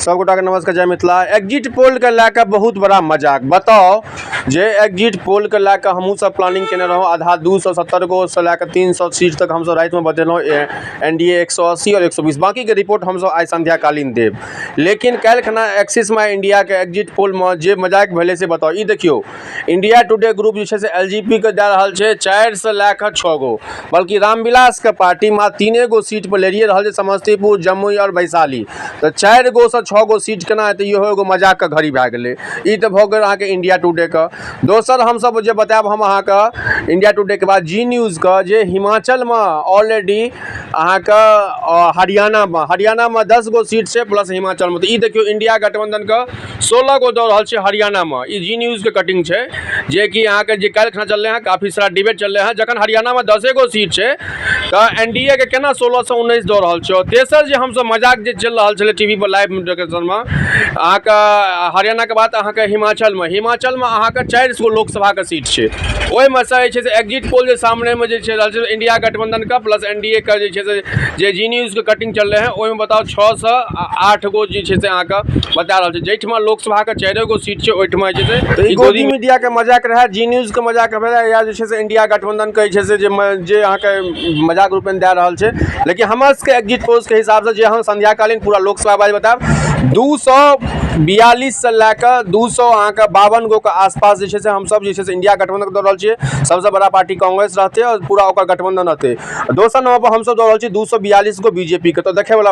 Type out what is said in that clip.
सबगोटा के नमस्कार, जय मिथिला। एग्जिट पोल के लैके बहुत बड़ा मजाक बताओ जे एग्जिट पोल के लैके हमहूँ सब प्लानिंग केने रहौं। आधा 270 गो से लैके 300 सीट तक हम सब रात में बतेलहुँ एनडीए 180 और 120, बाकी के रिपोर्ट हम सब आइ संध्याकालीन देव। लेकिन कल खना एक्सिस माई इंडिया के एग्जिट पोल में जे मजाक भेलै से बताओ। ई देखियो, इंडिया टुडे ग्रुप जे छै से एलजीपी के दे रहल छै 4 से लैके 6 गो, बल्कि रामविलास के पार्टी मात्र 3 गो सीट पर लेरिए रहल छै, समस्तीपुर, जमुई और वैशाली। तो 4 गो से 6 गो सीट केना हेतै, इहो एगो मजाक के घड़ी भए गेलै। ई तऽ भऽ गेल अहाँके इंडिया टुडे के। दोसर हमसब जे बतायब हम अहाँके इंडिया टुडे के बाद जी न्यूज के, जे हिमाचल में ऑलरेडी अहाँके हरियाणा में 10 गो सीट छै प्लस हिमाचल में। तो ई देखियो, इंडिया गठबंधन के 16 गो दऽ रहल छै हरियाणा में। ई जी न्यूज के कटिंग छै, जे कि अहाँके जे काल्हि खना चललै हैं, काफी सारा डिबेट चललै हैं। जखन हरियाणा में 10 गो सीट छै तऽ एनडीए के केना 16 से 19 दऽ रहल छै। तेसर जे हमसब मजाक जे चलि रहल छलै टीवी पर लाइव डिस्कशन में, अहाँके हरियाणा के बाद अहाँके हिमाचल में अहाँके 4 गो लोकसभा के सीट छै। ओहिमे से जे छै से एग्जिट पोल जे सामने में जे छै रहल छै इंडिया गठबंधन का प्लस एनडीए का जे छै से जे जी न्यूज के कटिंग चल रहे हैं, ओहिमे बताओ 6 से 8 गो जे छै से अहाँके बता रहल छै। जैठमा लोकसभा के 4 गो सीट छै, ओहिठमा जे छै तऽ ई गोदी मीडिया के मजाक रहे, जी न्यूज के मजाक रहे, या जे छै से इंडिया गठबंधन के जे छै से जे अहाँके मजाक रूप में दे रहल छै। लेकिन हमर सबके एग्जिट पोल के हिसाब से जे हम संध्याकालीन पूरा लोकसभा बारे बतायब, 242 से लैके 252 गो के आसपास जे छै से हम सब जे छै से इंडिया गठबंधन के दऽ रहल छियै। सबसे बड़ा पार्टी कांग्रेस रहते और पूरा ओकर गठबंधन रहते। दोसर नंबर पर हम सब दऽ रहल छी 242 गो बीजेपी के। तो देखे वाला